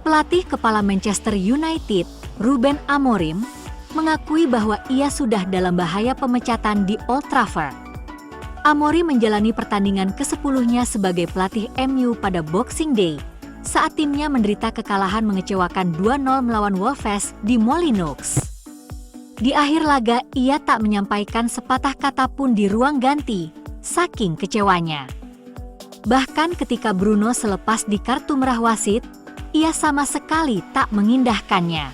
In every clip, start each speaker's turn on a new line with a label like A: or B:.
A: Pelatih kepala Manchester United, Ruben Amorim, mengakui bahwa ia sudah dalam bahaya pemecatan di Old Trafford. Amorim menjalani pertandingan ke-10-nya sebagai pelatih MU pada Boxing Day, saat timnya menderita kekalahan mengecewakan 2-0 melawan Wolves di Molineux. Di akhir laga, ia tak menyampaikan sepatah kata pun di ruang ganti, saking kecewanya. Bahkan ketika Bruno selepas di kartu merah wasit, ia sama sekali tak mengindahkannya.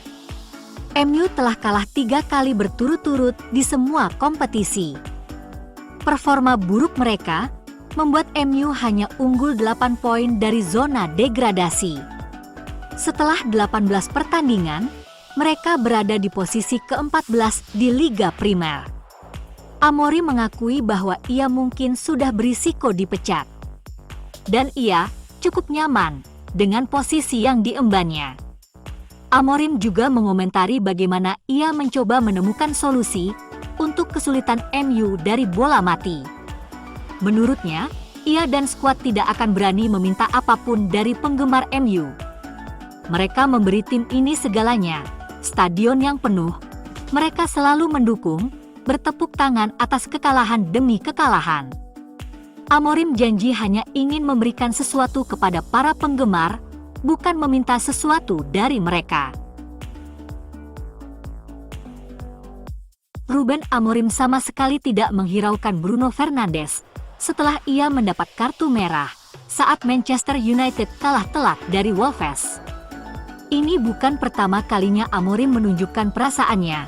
A: MU telah kalah 3 kali berturut-turut di semua kompetisi. Performa buruk mereka membuat MU hanya unggul 8 poin dari zona degradasi. Setelah 18 pertandingan, mereka berada di posisi ke-14 di Liga Primer. Amorim mengakui bahwa ia mungkin sudah berisiko dipecat. Dan ia cukup nyaman dengan posisi yang diembannya. Amorim juga mengomentari bagaimana ia mencoba menemukan solusi untuk kesulitan MU dari bola mati. Menurutnya, ia dan skuad tidak akan berani meminta apapun dari penggemar MU. Mereka memberi tim ini segalanya, stadion yang penuh. Mereka selalu mendukung, bertepuk tangan atas kekalahan demi kekalahan. Amorim janji hanya ingin memberikan sesuatu kepada para penggemar, bukan meminta sesuatu dari mereka. Ruben Amorim sama sekali tidak menghiraukan Bruno Fernandes setelah ia mendapat kartu merah saat Manchester United kalah telak dari Wolves. Ini bukan pertama kalinya Amorim menunjukkan perasaannya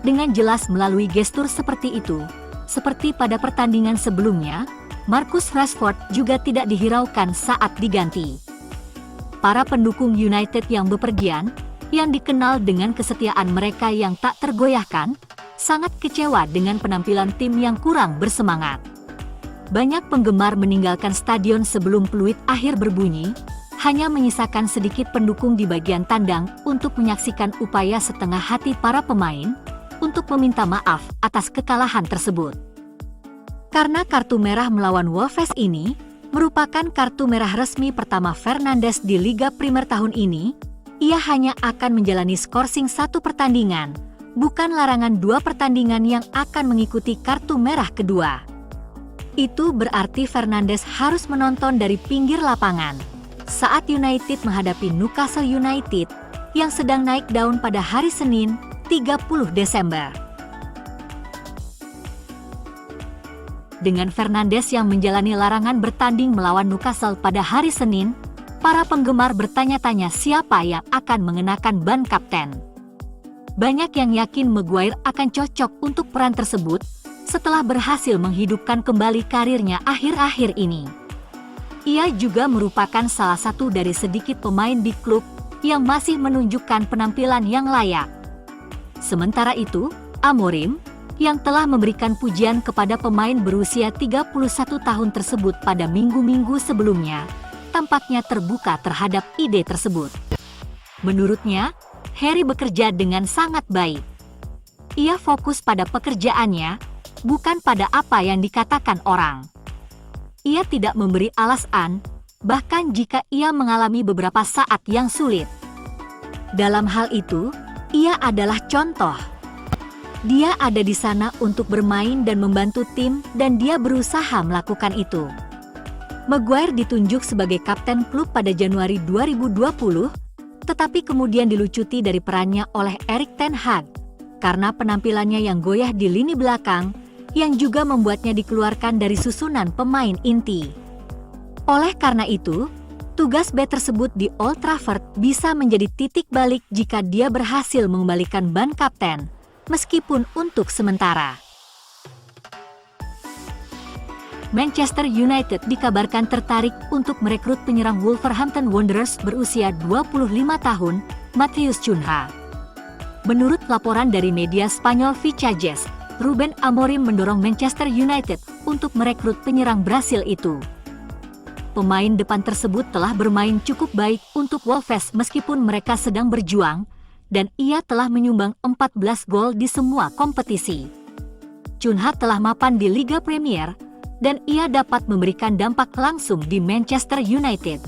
A: dengan jelas melalui gestur seperti itu. Seperti pada pertandingan sebelumnya, Marcus Rashford juga tidak dihiraukan saat diganti. Para pendukung United yang bepergian, yang dikenal dengan kesetiaan mereka yang tak tergoyahkan, sangat kecewa dengan penampilan tim yang kurang bersemangat. Banyak penggemar meninggalkan stadion sebelum peluit akhir berbunyi, hanya menyisakan sedikit pendukung di bagian tandang untuk menyaksikan upaya setengah hati para pemain untuk meminta maaf atas kekalahan tersebut. Karena kartu merah melawan Wolves ini merupakan kartu merah resmi pertama Fernandes di Liga Primer tahun ini, ia hanya akan menjalani skorsing 1 pertandingan, bukan larangan 2 pertandingan yang akan mengikuti kartu merah kedua. Itu berarti Fernandes harus menonton dari pinggir lapangan saat United menghadapi Newcastle United yang sedang naik daun pada hari Senin, 30 Desember. Dengan Fernandes yang menjalani larangan bertanding melawan Newcastle pada hari Senin, para penggemar bertanya-tanya siapa yang akan mengenakan ban kapten. Banyak yang yakin Maguire akan cocok untuk peran tersebut setelah berhasil menghidupkan kembali karirnya akhir-akhir ini. Ia juga merupakan salah satu dari sedikit pemain di klub yang masih menunjukkan penampilan yang layak. Sementara itu, Amorim, yang telah memberikan pujian kepada pemain berusia 31 tahun tersebut pada minggu-minggu sebelumnya, tampaknya terbuka terhadap ide tersebut. Menurutnya, Harry bekerja dengan sangat baik. Ia fokus pada pekerjaannya, bukan pada apa yang dikatakan orang. Ia tidak memberi alasan, bahkan jika ia mengalami beberapa saat yang sulit. Dalam hal itu, ia adalah contoh. Dia ada di sana untuk bermain dan membantu tim dan dia berusaha melakukan itu. Maguire ditunjuk sebagai kapten klub pada Januari 2020, tetapi kemudian dilucuti dari perannya oleh Erik ten Hag karena penampilannya yang goyah di lini belakang yang juga membuatnya dikeluarkan dari susunan pemain inti. Oleh karena itu, tugas B tersebut di Old Trafford bisa menjadi titik balik jika dia berhasil mengembalikan ban kapten, meskipun untuk sementara. Manchester United dikabarkan tertarik untuk merekrut penyerang Wolverhampton Wanderers berusia 25 tahun, Matheus Cunha. Menurut laporan dari media Spanyol Vichajes, Ruben Amorim mendorong Manchester United untuk merekrut penyerang Brasil itu. Pemain depan tersebut telah bermain cukup baik untuk Wolves meskipun mereka sedang berjuang, dan ia telah menyumbang 14 gol di semua kompetisi. Cunha telah mapan di Liga Premier, dan ia dapat memberikan dampak langsung di Manchester United.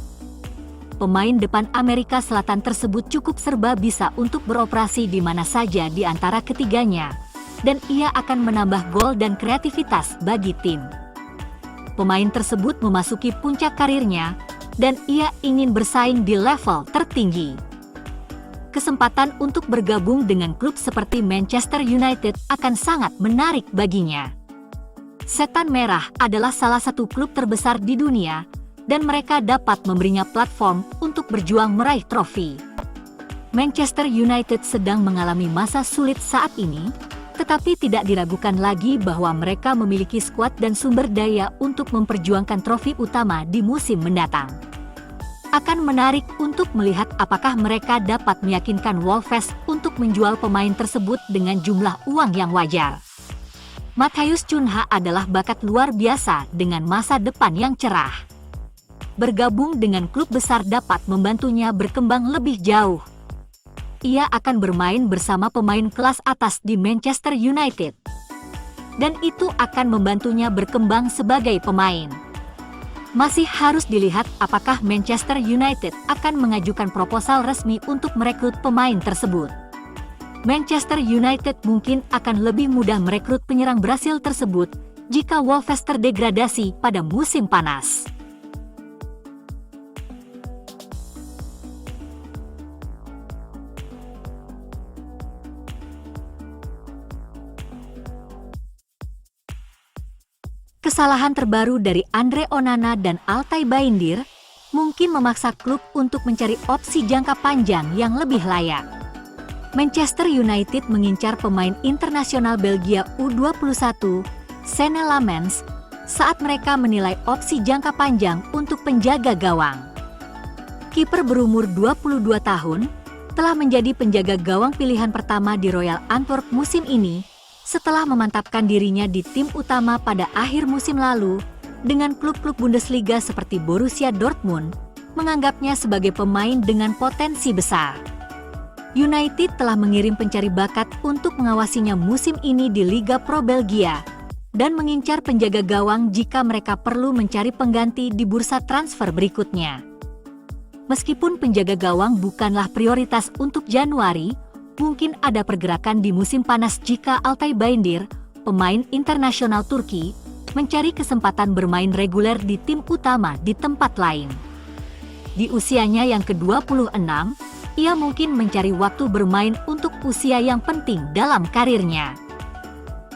A: pemain depan Amerika Selatan tersebut cukup serba bisa untuk beroperasi di mana saja di antara ketiganya, dan ia akan menambah gol dan kreativitas bagi tim. Pemain tersebut memasuki puncak karirnya, dan ia ingin bersaing di level tertinggi. Kesempatan untuk bergabung dengan klub seperti Manchester United akan sangat menarik baginya. Setan Merah adalah salah satu klub terbesar di dunia, dan mereka dapat memberinya platform untuk berjuang meraih trofi. Manchester United sedang mengalami masa sulit saat ini, tetapi tidak diragukan lagi bahwa mereka memiliki skuad dan sumber daya untuk memperjuangkan trofi utama di musim mendatang. Akan menarik untuk melihat apakah mereka dapat meyakinkan Wolves untuk menjual pemain tersebut dengan jumlah uang yang wajar. Matheus Cunha adalah bakat luar biasa dengan masa depan yang cerah. Bergabung dengan klub besar dapat membantunya berkembang lebih jauh. Ia akan bermain bersama pemain kelas atas di Manchester United, dan itu akan membantunya berkembang sebagai pemain. Masih harus dilihat apakah Manchester United akan mengajukan proposal resmi untuk merekrut pemain tersebut. Manchester United mungkin akan lebih mudah merekrut penyerang Brasil tersebut jika Wolves terdegradasi pada musim panas. Kesalahan terbaru dari Andre Onana dan Altay Bayindir mungkin memaksa klub untuk mencari opsi jangka panjang yang lebih layak. Manchester United mengincar pemain internasional Belgia U21, Senne Lammens, saat mereka menilai opsi jangka panjang untuk penjaga gawang. Kiper berumur 22 tahun telah menjadi penjaga gawang pilihan pertama di Royal Antwerp musim ini, setelah memantapkan dirinya di tim utama pada akhir musim lalu dengan klub-klub Bundesliga seperti Borussia Dortmund, menganggapnya sebagai pemain dengan potensi besar. United telah mengirim pencari bakat untuk mengawasinya musim ini di Liga Pro Belgia dan mengincar penjaga gawang jika mereka perlu mencari pengganti di bursa transfer berikutnya. Meskipun penjaga gawang bukanlah prioritas untuk Januari, mungkin ada pergerakan di musim panas jika Altay Bayindir, pemain internasional Turki, mencari kesempatan bermain reguler di tim utama di tempat lain. Di usianya yang ke-26, ia mungkin mencari waktu bermain untuk usia yang penting dalam karirnya.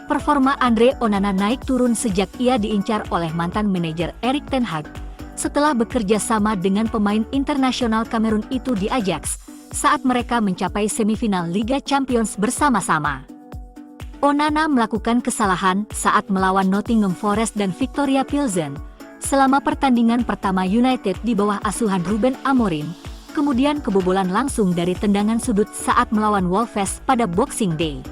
A: Performa Andre Onana naik turun sejak ia diincar oleh mantan manajer Erik ten Hag, setelah bekerja sama dengan pemain internasional Kamerun itu di Ajax, saat mereka mencapai semifinal Liga Champions bersama-sama. Onana melakukan kesalahan saat melawan Nottingham Forest dan Victoria Pilsen selama pertandingan pertama United di bawah asuhan Ruben Amorim, kemudian kebobolan langsung dari tendangan sudut saat melawan Wolves pada Boxing Day.